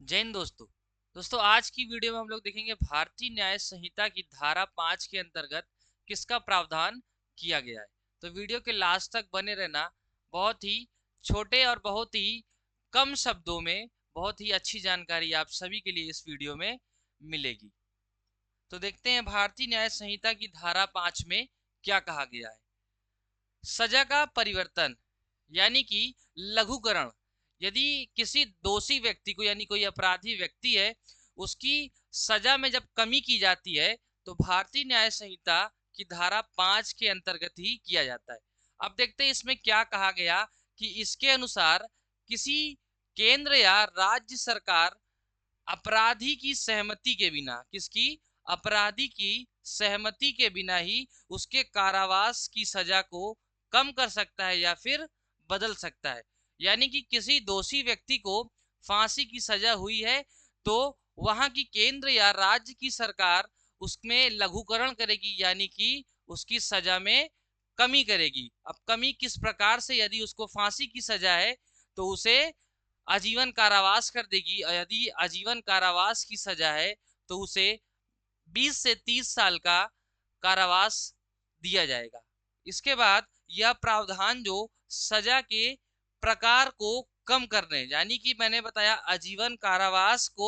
जय हिंद दोस्तों आज की वीडियो में हम लोग देखेंगे भारतीय न्याय संहिता की धारा 5 के अंतर्गत किसका प्रावधान किया गया है। तो वीडियो के लास्ट तक बने रहना। बहुत ही छोटे और बहुत ही कम शब्दों में बहुत ही अच्छी जानकारी आप सभी के लिए इस वीडियो में मिलेगी। तो देखते हैं भारतीय न्याय संहिता की धारा 5 में क्या कहा गया है। सजा का परिवर्तन यानी कि लघुकरण। यदि किसी दोषी व्यक्ति को यानी कोई अपराधी व्यक्ति है उसकी सजा में जब कमी की जाती है तो भारतीय न्याय संहिता की धारा 5 के अंतर्गत ही किया जाता है। अब देखते हैं इसमें क्या कहा गया कि इसके अनुसार किसी केंद्र या राज्य सरकार अपराधी की सहमति के बिना किसकी अपराधी की सहमति के बिना ही उसके कारावास की सजा को कम कर सकता है या फिर बदल सकता है। यानी कि किसी दोषी व्यक्ति को फांसी की सजा हुई है तो वहां की केंद्र या राज्य की सरकार उसमें लघुकरण करेगी यानी कि उसकी सजा में कमी करेगी। अब कमी किस प्रकार से, यदि उसको फांसी की सजा है तो उसे आजीवन कारावास कर देगी और यदि आजीवन कारावास की सजा है तो उसे 20 से 30 साल का कारावास दिया जाएगा। इसके बाद यह प्रावधान जो सजा के प्रकार को कम करने यानी कि मैंने बताया आजीवन कारावास को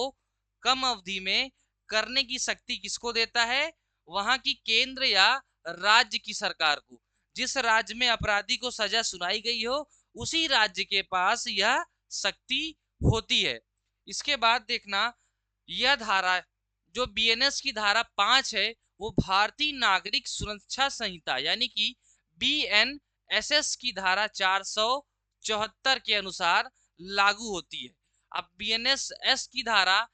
कम अवधि में करने की शक्ति किसको देता है, वहां की केंद्र या राज्य की सरकार को। जिस राज्य में अपराधी को सजा सुनाई गई हो उसी राज्य के पास यह शक्ति होती है। इसके बाद देखना यह धारा जो बीएनएस की धारा 5 है वो भारतीय नागरिक सुरक्षा संहिता यानी कि बीएनएसएस की धारा 474 के अनुसार लागू होती है। अब बीएनएसएस की धारा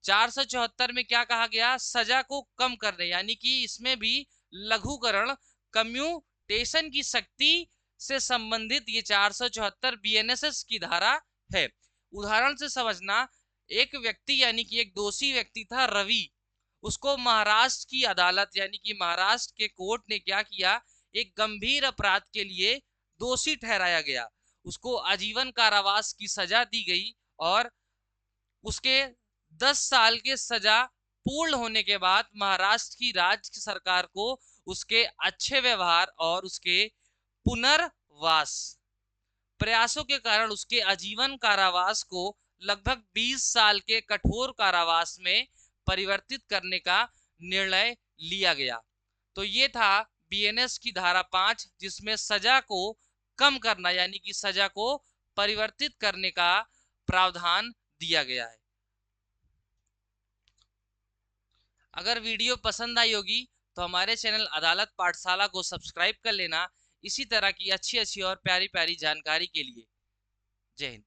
474 में क्या कहा गया, सजा को कम करने यानी कि इसमें भी लघुकरण कम्यूटेशन की शक्ति से संबंधित ये 474 बीएनएसएस की धारा है। उदाहरण से समझना, एक व्यक्ति यानी कि एक दोषी व्यक्ति था रवि, उसको महाराष्ट्र की अदालत यानी कि महाराष्ट्र के कोर्ट ने क्या किया, एक गंभीर अपराध के लिए दोषी ठहराया गया, उसको आजीवन कारावास की सजा दी गई और उसके 10 साल के सजा पूर्ण होने के बाद महाराष्ट्र की राज्य सरकार को उसके अच्छे व्यवहार और उसके पुनर्वास प्रयासों के कारण उसके आजीवन कारावास को लगभग 20 साल के कठोर कारावास में परिवर्तित करने का निर्णय लिया गया। तो ये था बीएनएस की धारा 5 जिसमें सजा को कम करना यानी कि सजा को परिवर्तित करने का प्रावधान दिया गया है। अगर वीडियो पसंद आई होगी तो हमारे चैनल अदालत पाठशाला को सब्सक्राइब कर लेना इसी तरह की अच्छी अच्छी और प्यारी प्यारी जानकारी के लिए। जय हिंद।